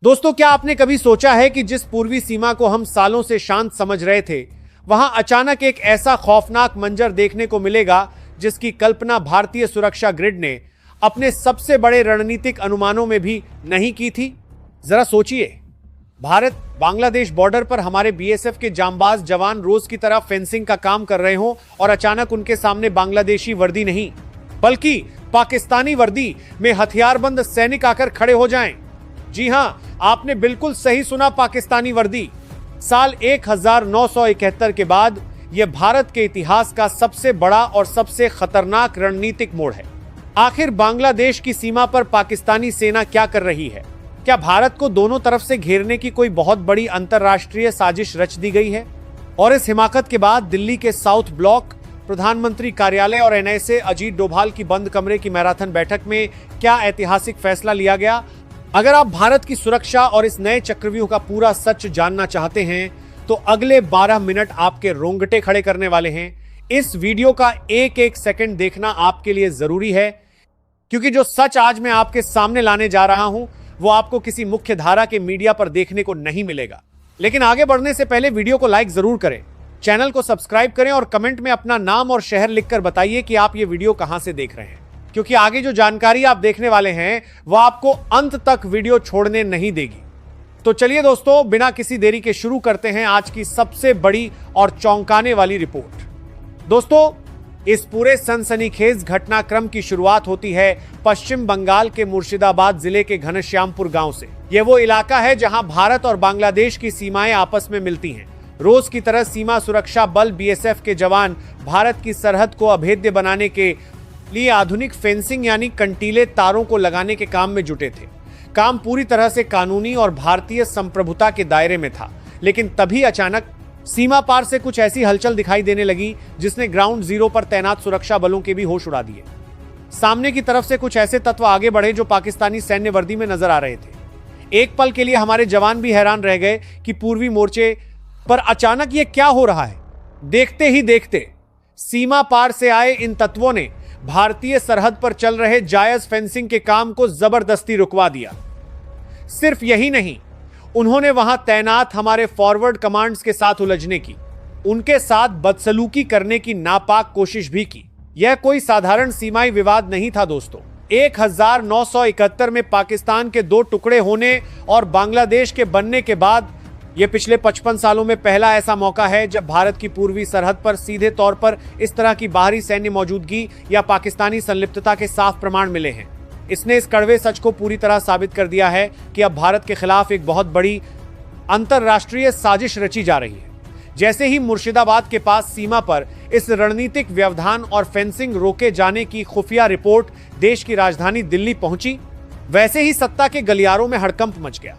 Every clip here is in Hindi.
दोस्तों, क्या आपने कभी सोचा है कि जिस पूर्वी सीमा को हम सालों से शांत समझ रहे थे, वहां अचानक एक ऐसा खौफनाक मंजर देखने को मिलेगा जिसकी कल्पना भारतीय सुरक्षा ग्रिड ने अपने सबसे बड़े रणनीतिक अनुमानों में भी नहीं की थी। जरा सोचिए, भारत बांग्लादेश बॉर्डर पर हमारे बीएसएफ के जांबाज जवान रोज की तरह फेंसिंग का काम कर रहे हों और अचानक उनके सामने बांग्लादेशी वर्दी नहीं बल्कि पाकिस्तानी वर्दी में हथियारबंद सैनिक आकर खड़े हो जाएं। जी हां, आपने बिल्कुल सही सुना, पाकिस्तानी वर्दी। साल 1971 के बाद यह भारत के इतिहास का सबसे बड़ा और सबसे खतरनाक रणनीतिक मोड़ है। आखिर बांग्लादेश की सीमा पर पाकिस्तानी सेना क्या कर रही है? क्या भारत को दोनों तरफ से घेरने की कोई बहुत बड़ी अंतरराष्ट्रीय साजिश रच दी गई है? और इस हिमाकत के बाद दिल्ली के साउथ ब्लॉक, प्रधानमंत्री कार्यालय और एनआईए अजीत डोभाल की बंद कमरे की मैराथन बैठक में क्या ऐतिहासिक फैसला लिया गया? अगर आप भारत की सुरक्षा और इस नए चक्रव्यूह का पूरा सच जानना चाहते हैं तो अगले 12 मिनट आपके रोंगटे खड़े करने वाले हैं। इस वीडियो का एक एक सेकंड देखना आपके लिए जरूरी है, क्योंकि जो सच आज मैं आपके सामने लाने जा रहा हूं वो आपको किसी मुख्य धारा के मीडिया पर देखने को नहीं मिलेगा। लेकिन आगे बढ़ने से पहले वीडियो को लाइक जरूर करें, चैनल को सब्सक्राइब करें और कमेंट में अपना नाम और शहर लिखकर बताइए कि आप ये वीडियो कहां से देख रहे हैं, क्योंकि आगे जो जानकारी आप देखने वाले हैं वह आपको अंत तक वीडियो छोड़ने नहीं देगी। तो चलिए दोस्तों, बिना किसी देरी के शुरू करते हैं आज की सबसे बड़ी और चौंकाने वाली रिपोर्ट। दोस्तों, इस पूरे सनसनीखेज घटनाक्रम की शुरुआत होती है पश्चिम बंगाल के मुर्शिदाबाद जिले के घनश्यामपुर गांव से। यह वो इलाका है जहां भारत और बांग्लादेश की सीमाएं आपस में मिलती हैं। रोज की तरह सीमा सुरक्षा बल बीएसएफ के जवान भारत की सरहद को अभेद्य बनाने के लिए आधुनिक फेंसिंग यानी कंटीले तारों को लगाने के काम में जुटे थे। काम पूरी तरह से कानूनी और भारतीय संप्रभुता के दायरे में था, लेकिन तभी अचानक सीमा पार से कुछ ऐसी हलचल दिखाई देने लगी जिसने ग्राउंड जीरो पर तैनात सुरक्षा बलों के भी होश उड़ा दिए। सामने की तरफ से कुछ ऐसे तत्व आगे बढ़े जो पाकिस्तानी सैन्य वर्दी में नजर आ रहे थे। एक पल के लिए हमारे जवान भी हैरान रह गए कि पूर्वी मोर्चे पर अचानक ये क्या हो रहा है। देखते ही देखते सीमा पार से आए इन तत्वों ने भारतीय सरहद पर चल रहे जायज फेंसिंग के काम को जबरदस्ती रुकवा दिया। सिर्फ यही नहीं, उन्होंने वहां तैनात हमारे फॉरवर्ड कमांड्स के साथ उलझने की, उनके साथ बदसलूकी करने की नापाक कोशिश भी की। यह कोई साधारण सीमाई विवाद नहीं था दोस्तों। 1971 में पाकिस्तान के 2 टुकड़े होने और बांग्लादेश के बनने के बाद यह पिछले 55 सालों में पहला ऐसा मौका है जब भारत की पूर्वी सरहद पर सीधे तौर पर इस तरह की बाहरी सैन्य मौजूदगी या पाकिस्तानी संलिप्तता के साफ प्रमाण मिले हैं। इसने इस कड़वे सच को पूरी तरह साबित कर दिया है कि अब भारत के खिलाफ एक बहुत बड़ी अंतरराष्ट्रीय साजिश रची जा रही है। जैसे ही मुर्शिदाबाद के पास सीमा पर इस रणनीतिक व्यवधान और फेंसिंग रोके जाने की खुफिया रिपोर्ट देश की राजधानी दिल्ली पहुंची, वैसे ही सत्ता के गलियारों में हड़कंप मच गया।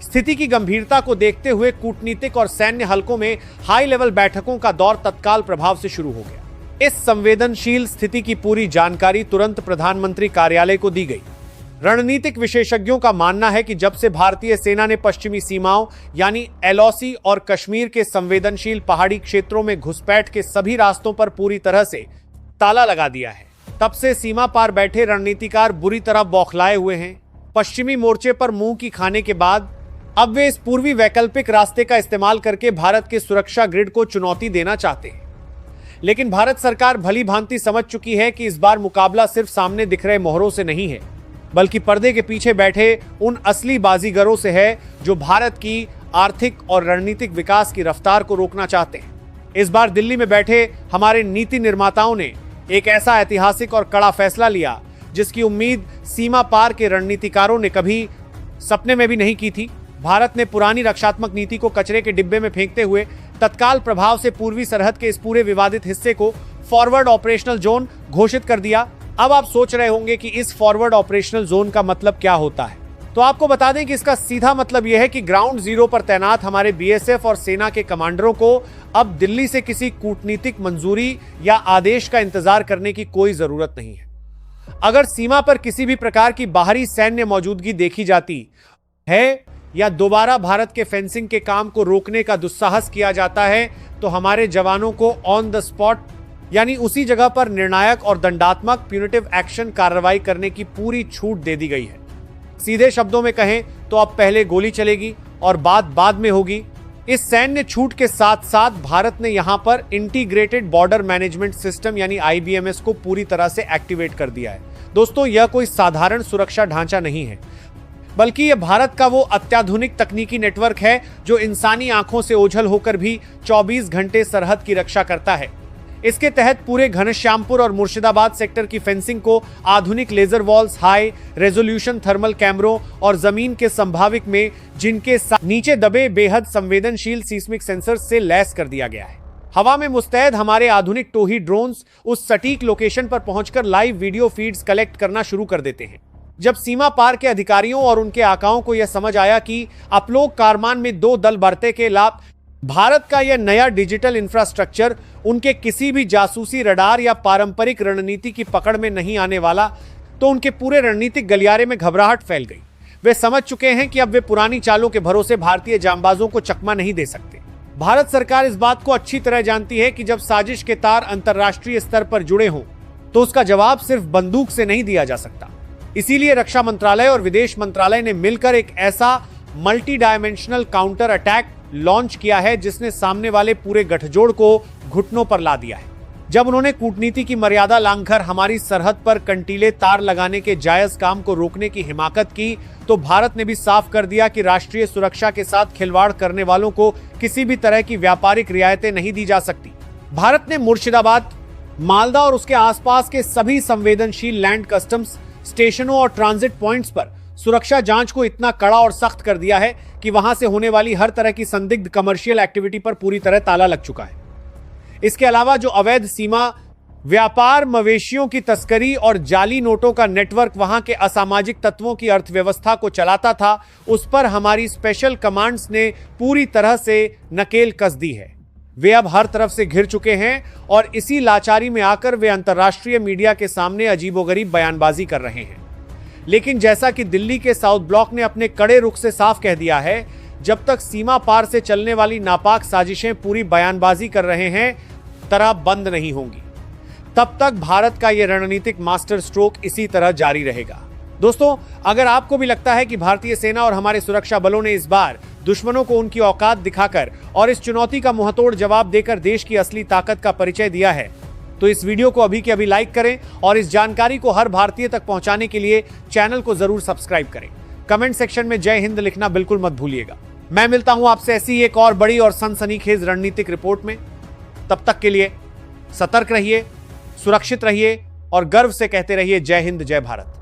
स्थिति की गंभीरता को देखते हुए कूटनीतिक और सैन्य हलकों में हाई लेवल बैठकों का दौर तत्काल प्रभाव से शुरू हो गया। इस संवेदनशील स्थिति की पूरी जानकारी तुरंत प्रधानमंत्री कार्यालय को दी गई। रणनीतिक विशेषज्ञों का मानना है कि जब से भारतीय सेना ने पश्चिमी सीमाओं यानी एलओसी और कश्मीर के संवेदनशील पहाड़ी क्षेत्रों में घुसपैठ के सभी रास्तों पर पूरी तरह से ताला लगा दिया है, तब से सीमा पार बैठे रणनीतिकार बुरी तरह बौखलाए हुए हैं। पश्चिमी मोर्चे पर मुंह की खाने के बाद अब वे इस पूर्वी वैकल्पिक रास्ते का इस्तेमाल करके भारत के सुरक्षा ग्रिड को चुनौती देना चाहते हैं। लेकिन भारत सरकार भली भांति समझ चुकी है कि इस बार मुकाबला सिर्फ सामने दिख रहे मोहरों से नहीं है, बल्कि पर्दे के पीछे बैठे उन असली बाजीगरों से है जो भारत की आर्थिक और रणनीतिक विकास की रफ्तार को रोकना चाहते हैं। इस बार दिल्ली में बैठे हमारे नीति निर्माताओं ने एक ऐसा ऐतिहासिक और कड़ा फैसला लिया जिसकी उम्मीद सीमा पार के रणनीतिकारों ने कभी सपने में भी नहीं की थी। भारत ने पुरानी रक्षात्मक नीति को कचरे के डिब्बे में फेंकते हुए तत्काल प्रभाव से पूर्वी सरहद के इस पूरे विवादित हिस्से को फॉरवर्ड ऑपरेशनल जोन घोषित कर दिया। अब आप सोच रहे होंगे कि इस फॉरवर्ड ऑपरेशनल जोन का मतलब क्या होता है, तो आपको बता दें कि इसका सीधा मतलब यह है कि ग्राउंड जीरो पर तैनात हमारे बीएसएफ और सेना के कमांडरों को अब दिल्ली से किसी कूटनीतिक मंजूरी या आदेश का इंतजार करने की कोई जरूरत नहीं है। अगर सीमा पर किसी भी प्रकार की बाहरी सैन्य मौजूदगी देखी जाती है या दोबारा भारत के फेंसिंग के काम को रोकने का दुस्साहस किया जाता है, तो हमारे जवानों को ऑन द स्पॉट यानी उसी जगह पर निर्णायक और दंडात्मक प्यूनिटिव एक्शन कार्रवाई करने की पूरी छूट दे दी गई है। सीधे शब्दों में कहें तो तो अब पहले गोली चलेगी और बात बाद में होगी। इस सैन्य छूट के साथ साथ भारत ने यहां पर इंटीग्रेटेड बॉर्डर मैनेजमेंट सिस्टम यानी IBMS को पूरी तरह से एक्टिवेट कर दिया है। दोस्तों, यह कोई साधारण सुरक्षा ढांचा नहीं है, बल्कि यह भारत का वो अत्याधुनिक तकनीकी नेटवर्क है जो इंसानी आंखों से ओझल होकर भी 24 घंटे सरहद की रक्षा करता है। इसके तहत पूरे घनश्यामपुर और मुर्शिदाबाद सेक्टर की फेंसिंग को आधुनिक laser walls, high resolution thermal कैमरों और जमीन के संभाविक में जिनके नीचे दबे बेहद संवेदनशील सीस्मिक सेंसर से लैस कर दिया गया है। हवा में मुस्तैद हमारे आधुनिक टोही ड्रोन्स उस सटीक लोकेशन पर पहुंचकर लाइव वीडियो फीड्स कलेक्ट करना शुरू कर देते हैं। जब सीमा पार के अधिकारियों और उनके आकाओं को यह समझ आया कि अपलोग कारमान में 2 दल बढ़ते के लाभ भारत का यह नया डिजिटल इंफ्रास्ट्रक्चर उनके किसी भी जासूसी रडार या पारंपरिक रणनीति की पकड़ में नहीं आने वाला, तो उनके पूरे रणनीतिक गलियारे में घबराहट फैल गई। वे समझ चुके हैं कि अब वे पुरानी चालों के भरोसे भारतीय जांबाजों को चकमा नहीं दे सकते। भारत सरकार इस बात को अच्छी तरह जानती है कि जब साजिश के तार अंतर्राष्ट्रीय स्तर पर जुड़े हों तो उसका जवाब सिर्फ बंदूक से नहीं दिया जा सकता। इसीलिए रक्षा मंत्रालय और विदेश मंत्रालय ने मिलकर एक ऐसा multi dimensional counter attack launch किया है जिसने सामने वाले पूरे गठजोड़ को घुटनों पर ला दिया है। जब उन्होंने कूटनीति की मर्यादा लांघकर हमारी सरहद पर कंटीले तार लगाने के जायज काम को रोकने की हिमाकत की, तो भारत ने भी साफ कर दिया कि राष्ट्रीय सुरक्षा के साथ खिलवाड़ करने वालों को किसी भी तरह की व्यापारिक रियायतें नहीं दी जा सकती। भारत ने मुर्शिदाबाद, मालदा और उसके आसपास के सभी संवेदनशील लैंड कस्टम्स स्टेशनों और ट्रांजिट पॉइंट्स पर सुरक्षा जांच को इतना कड़ा और सख्त कर दिया है कि वहां से होने वाली हर तरह की संदिग्ध कमर्शियल एक्टिविटी पर पूरी तरह ताला लग चुका है। इसके अलावा जो अवैध सीमा व्यापार, मवेशियों की तस्करी और जाली नोटों का नेटवर्क वहां के असामाजिक तत्वों की अर्थव्यवस्था को चलाता था, उस पर हमारी स्पेशल कमांड्स ने पूरी तरह से नकेल कस दी है। वे अब हर तरफ से घिर चुके हैं और इसी लाचारी में आकर वे अंतर्राष्ट्रीय मीडिया के सामने अजीबोगरीब बयानबाजी कर रहे हैं। लेकिन जैसा कि दिल्ली के साउथ ब्लॉक ने अपने कड़े रुख से साफ कह दिया है, जब तक सीमा पार से चलने वाली नापाक साजिशें पूरी बयानबाजी कर रहे हैं तरह बंद नहीं होंगी, तब तक भारत का यह रणनीतिक मास्टर स्ट्रोक इसी तरह जारी रहेगा। दोस्तों, अगर आपको भी लगता है कि भारतीय सेना और हमारे सुरक्षा बलों ने इस बार दुश्मनों को उनकी औकात दिखाकर और इस चुनौती का मुंहतोड़ जवाब देकर देश की असली ताकत का परिचय दिया है, तो इस वीडियो को अभी के अभी लाइक करें और इस जानकारी को हर भारतीय तक पहुंचाने के लिए चैनल को जरूर सब्सक्राइब करें। कमेंट सेक्शन में जय हिंद लिखना बिल्कुल मत भूलिएगा। मैं मिलता हूं आपसे ऐसी एक और बड़ी और सनसनीखेज रणनीतिक रिपोर्ट में। तब तक के लिए सतर्क रहिए, सुरक्षित रहिए और गर्व से कहते रहिए जय हिंद, जय भारत।